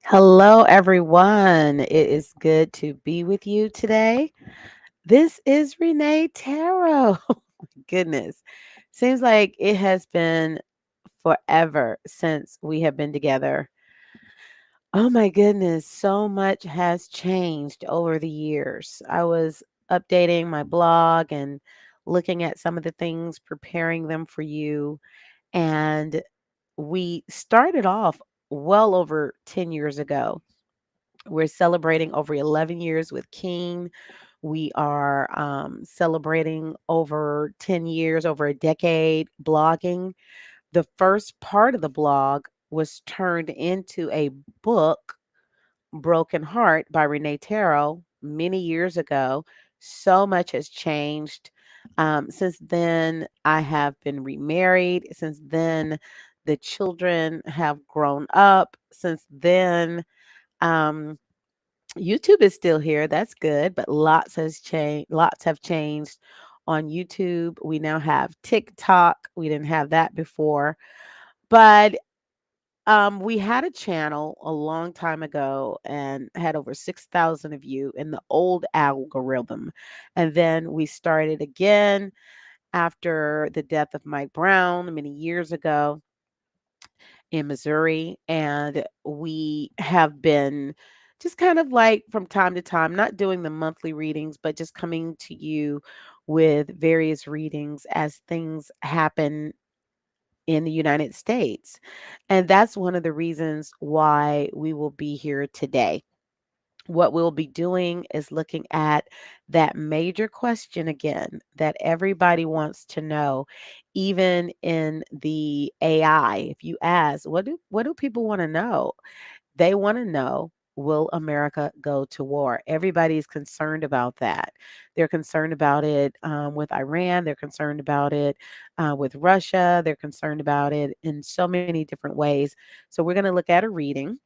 Hello, everyone. It is good to be with you today. This is Renee Tarot. Goodness. Seems like it has been forever since we have been together. Oh my goodness. So much has changed over the years. I was updating my blog and looking at some of the things, preparing them for you. And we started off well over 10 years ago. We're celebrating over 11 years with King. We are celebrating over 10 years, over a decade blogging. The first part of the blog was turned into a book, Broken Heart by Renee Tarot, many years ago. So much has changed. Since then, I have been remarried. Since then, the children have grown up. Since then, um, YouTube is still here. That's good, but lots has changed. Lots have changed on YouTube. We now have TikTok. We didn't have that before, but we had a channel a long time ago and had over 6,000 of you in the old algorithm, and then we started again after the death of Mike Brown many years ago in Missouri, and we have been just kind of like from time to time, not doing the monthly readings, but just coming to you with various readings as things happen in the United States. And that's one of the reasons why we will be here today. What we'll be doing is looking at that major question again that everybody wants to know, even in the AI. If you ask, what do people want to know? They want to know, will America go to war? Everybody's concerned about that. They're concerned about it with Iran. They're concerned about it with Russia. They're concerned about it in so many different ways. So we're going to look at a reading,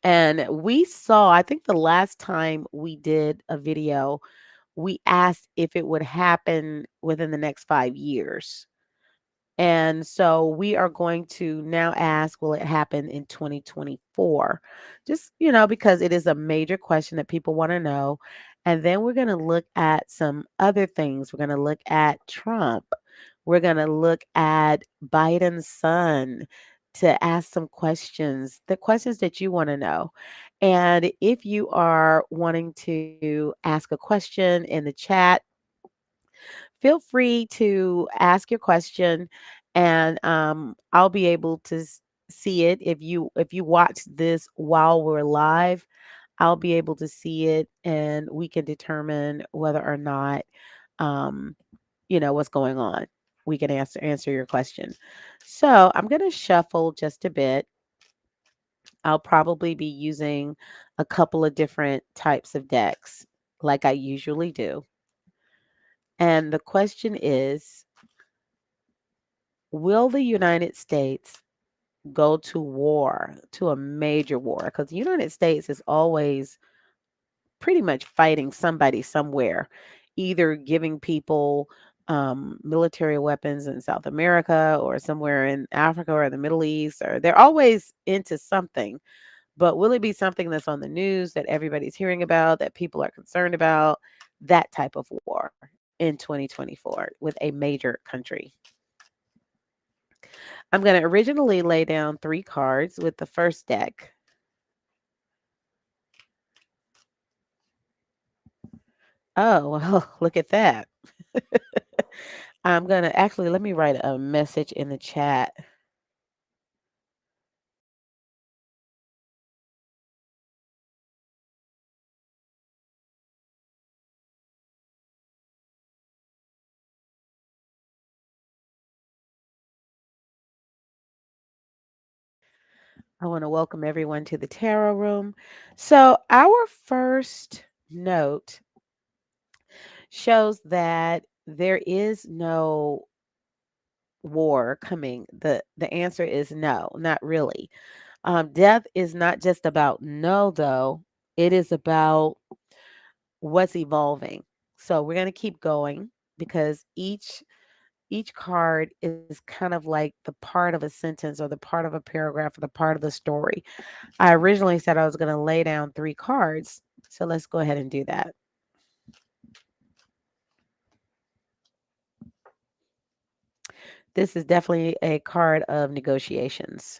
and we saw, I think the last time we did a video, we asked if it would happen within the next 5 years. And so we are going to now ask, will it happen in 2024? Just, because it is a major question that people want to know. And then we're going to look at some other things. We're going to look at Trump. We're going to look at Biden's son to ask some questions, the questions that you want to know. And if you are wanting to ask a question in the chat, feel free to ask your question, and I'll be able to see it. If you watch this while we're live, I'll be able to see it, and we can determine whether or not um, what's going on. We can answer your question. So I'm going to shuffle just a bit. I'll probably be using a couple of different types of decks like I usually do. And the question is, will the United States go to war, to a major war? Because the United States is always pretty much fighting somebody somewhere, either giving people military weapons in South America or somewhere in Africa or the Middle East, or they're always into something. But will it be something that's on the news that everybody's hearing about, that people are concerned about? That type of war in 2024 with a major country. I'm going to originally lay down 3 cards with the first deck. Oh, well, look at that. I'm going to actually, let me write a message in the chat. I want to welcome everyone to the tarot room. So, our first note shows that there is no war coming. The answer is no, not really. Death is not just about no, though. It is about what's evolving. So we're going to keep going because each card is kind of like the part of a sentence or the part of a paragraph or the part of the story. I originally said I was going to lay down 3 cards. So let's go ahead and do that. This is definitely a card of negotiations.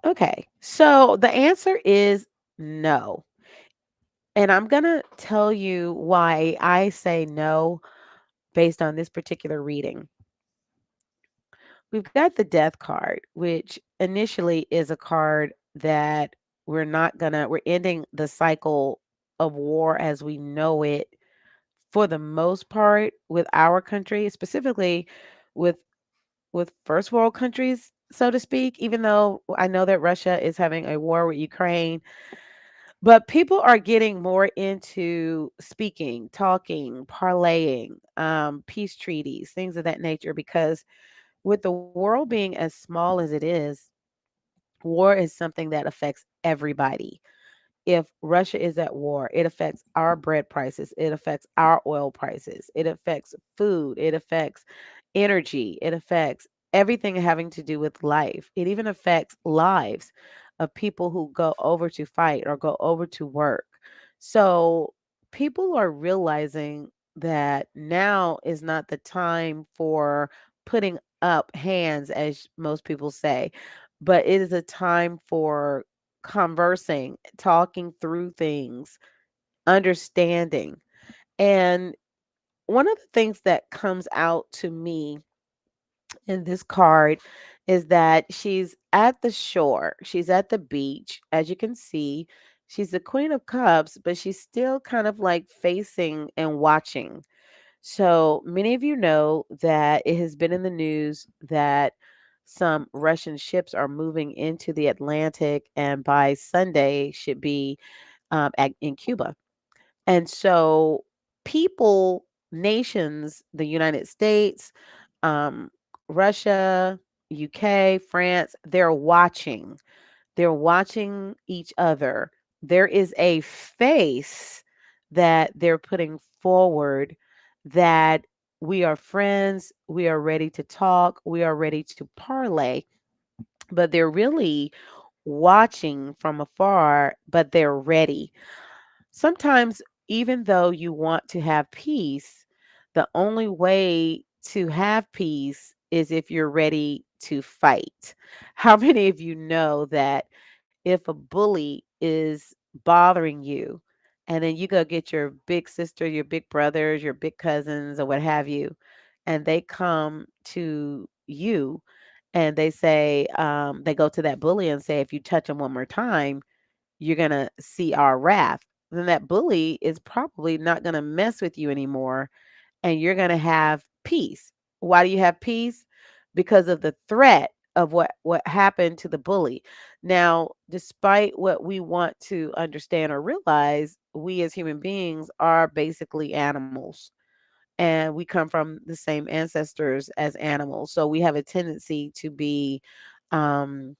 Okay. So the answer is no. And I'm going to tell you why I say no based on this particular reading. We've got the death card, which initially is a card that we're ending the cycle of war as we know it for the most part with our country, specifically with first world countries, so to speak, even though I know that Russia is having a war with Ukraine. But people are getting more into speaking, talking, parlaying, peace treaties, things of that nature, because with the world being as small as it is, war is something that affects everybody. If Russia is at war, it affects our bread prices, it affects our oil prices, it affects food, it affects energy, it affects everything having to do with life. It even affects lives of people who go over to fight or go over to work. So people are realizing that now is not the time for putting up hands, as most people say, but it is a time for conversing, talking through things, understanding. And one of the things that comes out to me in this card is that she's at the shore, she's at the beach. As you can see, she's the Queen of Cups, but she's still kind of like facing and watching. So many of you know that it has been in the news that some Russian ships are moving into the Atlantic and by Sunday should be in Cuba. And so people, nations, the United States, um, Russia, UK, France, they're watching. They're watching each other. There is a face that they're putting forward that we are friends, we are ready to talk, we are ready to parlay, but they're really watching from afar, but they're ready. Sometimes, even though you want to have peace, the only way to have peace is if you're ready to fight. How many of you know that if a bully is bothering you and then you go get your big sister, your big brothers, your big cousins, or what have you, and they come to you and they say, they go to that bully and say, if you touch them one more time, you're going to see our wrath. Then that bully is probably not going to mess with you anymore and you're going to have peace. Why do you have peace? Because of the threat of what happened to the bully. Now, despite what we want to understand or realize, we as human beings are basically animals and we come from the same ancestors as animals. So we have a tendency to be um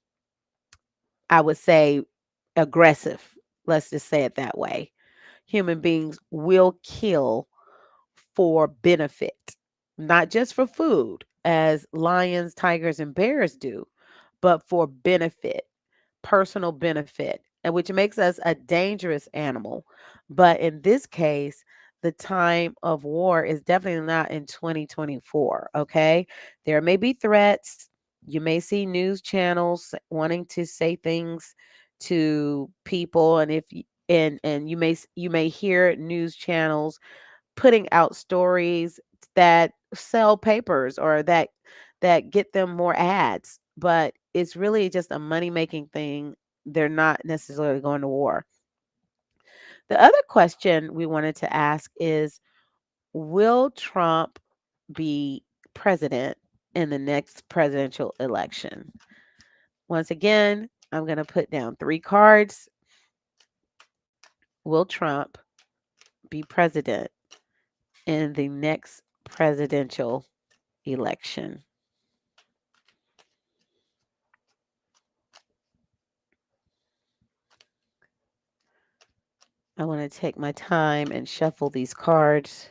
I would say aggressive. Let's just say it that way. Human beings will kill for benefit, not just for food, as lions, tigers, and bears do, but for benefit, personal benefit, and which makes us a dangerous animal. But in this case, the time of war is definitely not in 2024. Okay. There may be threats. You may see news channels wanting to say things to people. And if you, and you may hear news channels putting out stories that sell papers or that get them more ads, but it's really just a money making thing. They're not necessarily going to war. The other question we wanted to ask is, will Trump be president? in the next presidential election. Once again, I'm going to put down three cards. Will Trump be president in the next presidential election? I want to take my time and shuffle these cards.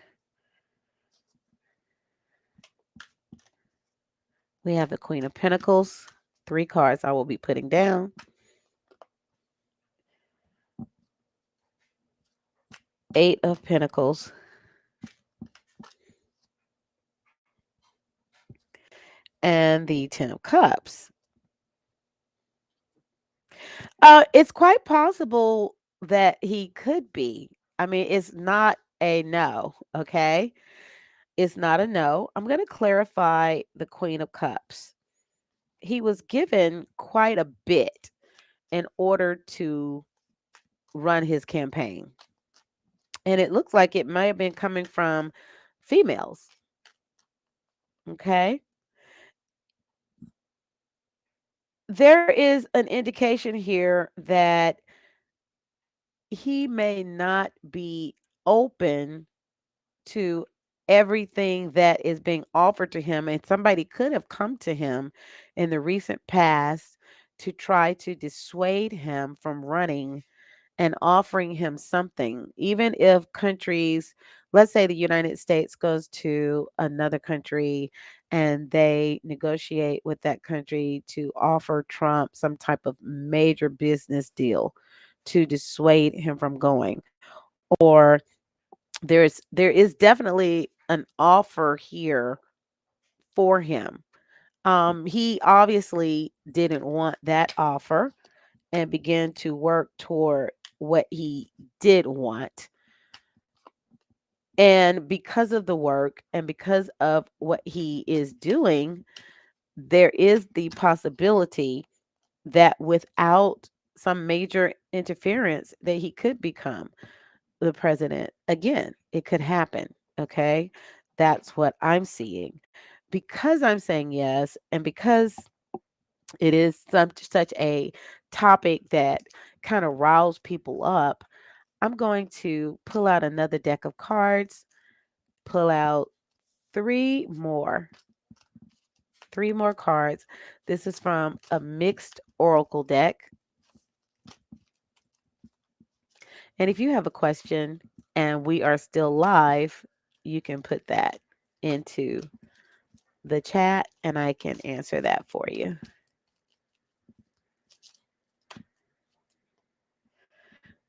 We have the Queen of Pentacles, three cards I will be putting down. Eight of Pentacles, and the Ten of Cups. It's quite possible that he could be. I mean, it's not a no, okay? It's not a no. I'm going to clarify the Queen of Cups. He was given quite a bit in order to run his campaign. And it looks like it may have been coming from females, okay? There is an indication here that he may not be open to everything that is being offered to him. And somebody could have come to him in the recent past to try to dissuade him from running and offering him something. Even if countries, let's say the United States goes to another country and they negotiate with that country to offer Trump some type of major business deal to dissuade him from going, or there is definitely an offer here for him. He obviously didn't want that offer and began to work toward what he did want. And because of the work and because of what he is doing, there is the possibility that without some major interference that he could become the president again. It could happen. Okay. That's what I'm seeing. Because I'm saying yes, and because it is such a topic that kind of riles people up, I'm going to pull out another deck of cards, pull out three more, three more cards. This is from a mixed oracle deck. And if you have a question and we are still live, you can put that into the chat and I can answer that for you.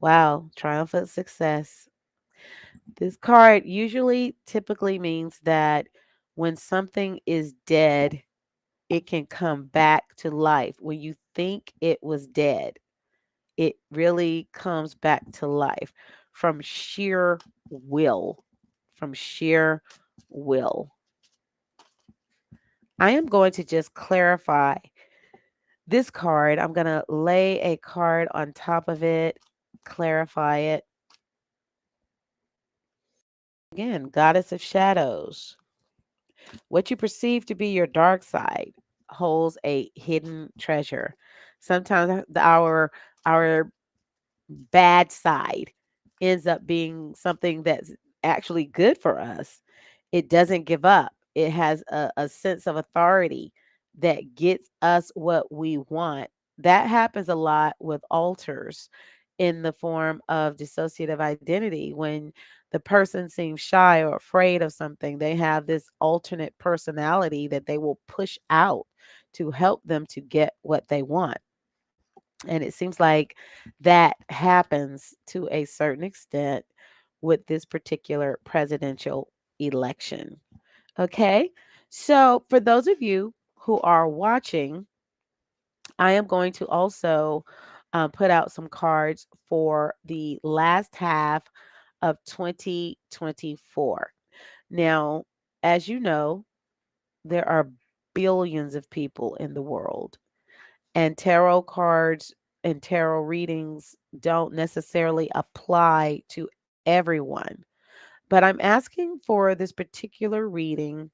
Wow, triumphant success. This card usually typically means that when something is dead, it can come back to life. When you think it was dead, it really comes back to life from sheer will. From sheer will. I am going to just clarify this card. I'm going to lay a card on top of it, clarify it. Again, Goddess of Shadows. What you perceive to be your dark side holds a hidden treasure. Sometimes our bad side ends up being something that's actually good for us. It doesn't give up. It has a sense of authority that gets us what we want. That happens a lot with altars in the form of dissociative identity. When the person seems shy or afraid of something, they have this alternate personality that they will push out to help them to get what they want. And it seems like that happens to a certain extent with this particular presidential election. Okay. So, for those of you who are watching, I am going to also put out some cards for the last half of 2024. Now, as you know, there are billions of people in the world. And tarot cards and tarot readings don't necessarily apply to everyone. But I'm asking for this particular reading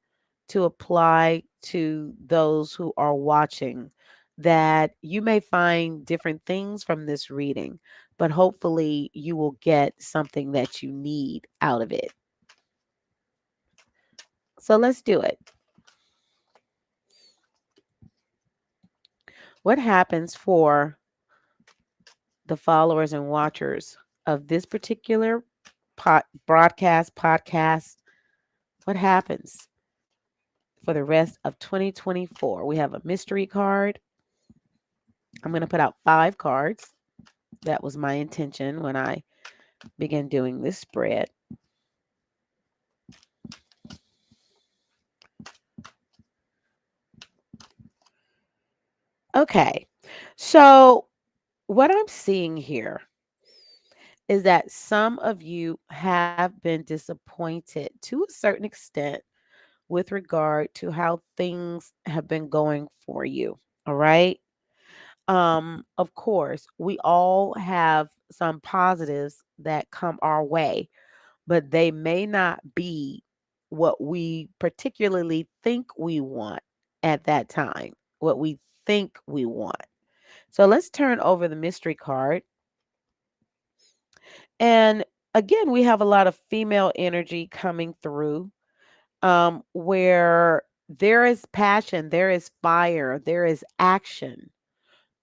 to apply to those who are watching, that you may find different things from this reading, but hopefully you will get something that you need out of it. So let's do it. What happens for the followers and watchers of this particular podcast? What happens for the rest of 2024? We have a mystery card. I'm going to put out 5 cards. That was my intention when I began doing this spread. Okay. So, what I'm seeing here is that some of you have been disappointed to a certain extent with regard to how things have been going for you. All right. Of course, we all have some positives that come our way, but they may not be what we particularly think we want at that time, what we think we want. So let's turn over the mystery card. And again, we have a lot of female energy coming through, where there is passion, there is fire, there is action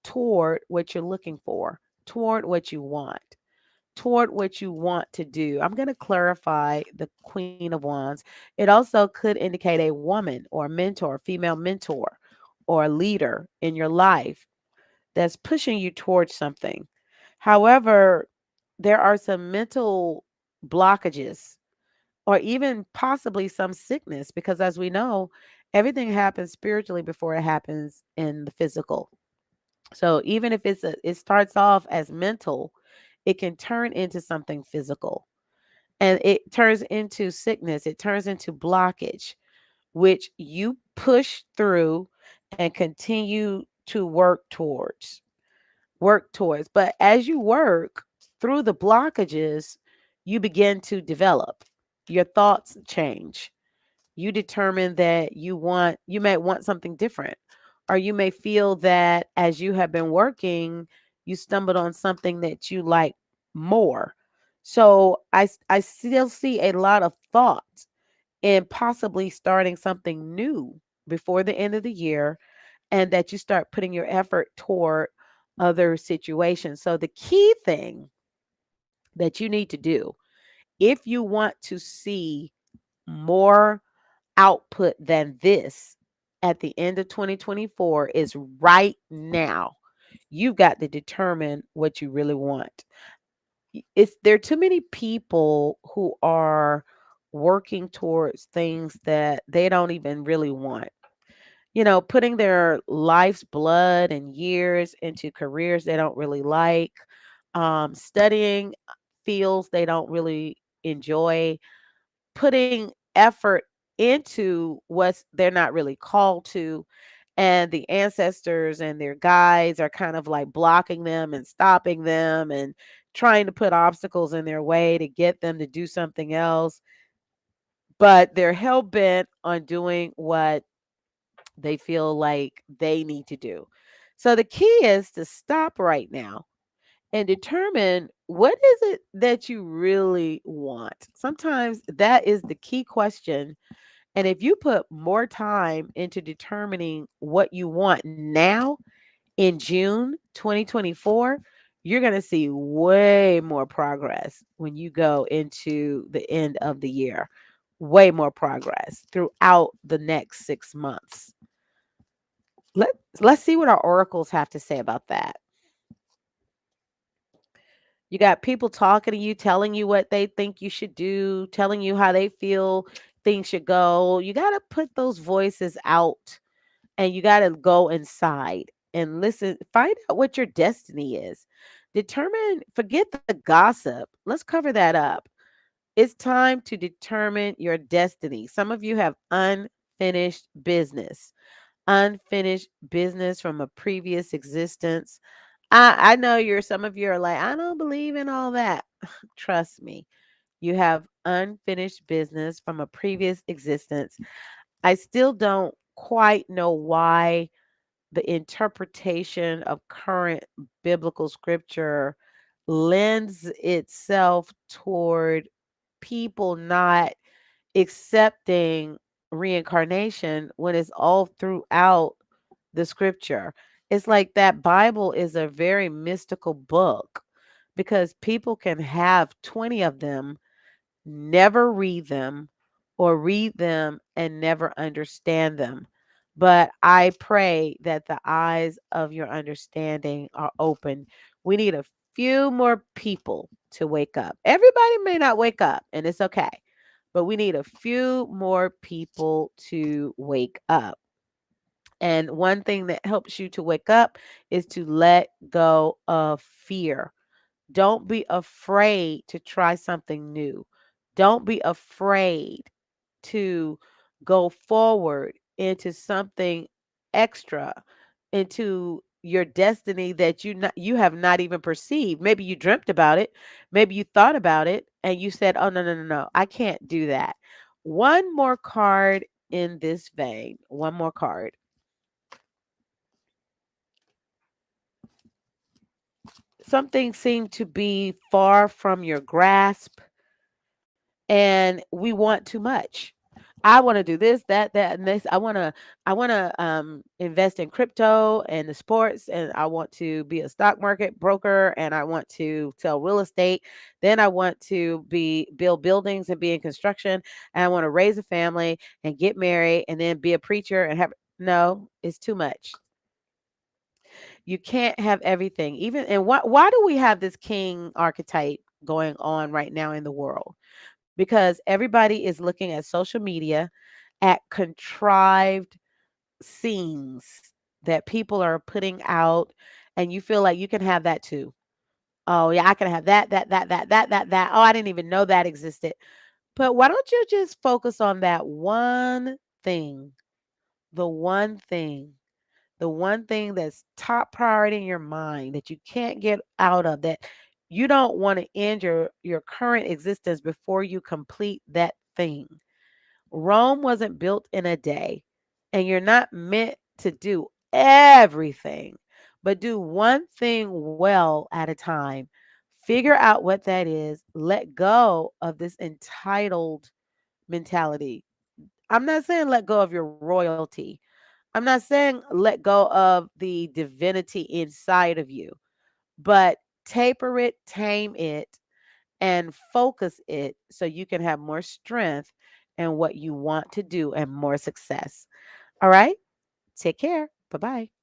toward what you're looking for, toward what you want, toward what you want to do. I'm going to clarify the Queen of Wands. It also could indicate a woman or a mentor, female mentor, or a leader in your life that's pushing you towards something. However, there are some mental blockages or even possibly some sickness because, as we know, everything happens spiritually before it happens in the physical. So even if it starts off as mental, it can turn into something physical, and it turns into sickness, it turns into blockage, which you push through and continue to work towards. But as you work through the blockages, you begin to develop. Your thoughts change. You determine that you may want something different. Or you may feel that as you have been working, you stumbled on something that you like more. So I still see a lot of thought in possibly starting something new before the end of the year, and that you start putting your effort toward other situations. So the key thing that you need to do if you want to see more output than this at the end of 2024 is right now. You've got to determine what you really want. It's there are too many people who are working towards things that they don't even really want. Putting their life's blood and years into careers they don't really like, studying fields they don't really enjoy, putting effort into what they're not really called to. And the ancestors and their guides are kind of like blocking them and stopping them and trying to put obstacles in their way to get them to do something else. But they're hell bent on doing what they feel like they need to do. So the key is to stop right now and determine what is it that you really want. Sometimes that is the key question. And if you put more time into determining what you want now in June 2024, you're going to see way more progress when you go into the end of the year. Way more progress throughout the next 6 months. Let's see what our oracles have to say about that. You got people talking to you, telling you what they think you should do, telling you how they feel things should go. You got to put those voices out, and you got to go inside and listen, find out what your destiny is. Forget the gossip. Let's cover that up. It's time to determine your destiny. Some of you have unfinished business from a previous existence. I know some of you are like, I don't believe in all that. Trust me, you have unfinished business from a previous existence. I still don't quite know why the interpretation of current biblical scripture lends itself toward people not accepting reincarnation when it's all throughout the scripture. It's like that Bible is a very mystical book because people can have 20 of them, never read them, or read them and never understand them. But I pray that the eyes of your understanding are open. We need a few more people to wake up. Everybody may not wake up, and it's okay, but we need a few more people to wake up. And one thing that helps you to wake up is to let go of fear. Don't be afraid to try something new. Don't be afraid to go forward into something extra, into your destiny that you have not even perceived. Maybe you dreamt about it, maybe you thought about it and you said, "Oh no, no, no, no. I can't do that." One more card in this vein. One more card. Something seemed to be far from your grasp and we want too much. I want to do this, that, and this. I want to invest in crypto and the sports, and I want to be a stock market broker, and I want to sell real estate. Then I want to be build buildings and be in construction, and I want to raise a family and get married, and then be a preacher and have. No, it's too much. You can't have everything. Even and why do we have this king archetype going on right now in the world? Because everybody is looking at social media, at contrived scenes that people are putting out, and you feel like you can have that too. Oh yeah, I can have that. Oh, I didn't even know that existed. But why don't you just focus on that one thing, the one thing, the one thing that's top priority in your mind that you can't get out of, that you don't want to end your current existence before you complete that thing. Rome wasn't built in a day, and you're not meant to do everything, but do one thing well at a time. Figure out what that is. Let go of this entitled mentality. I'm not saying let go of your royalty. I'm not saying let go of the divinity inside of you, but taper it, tame it, and focus it so you can have more strength in what you want to do and more success. All right? Take care. Bye bye.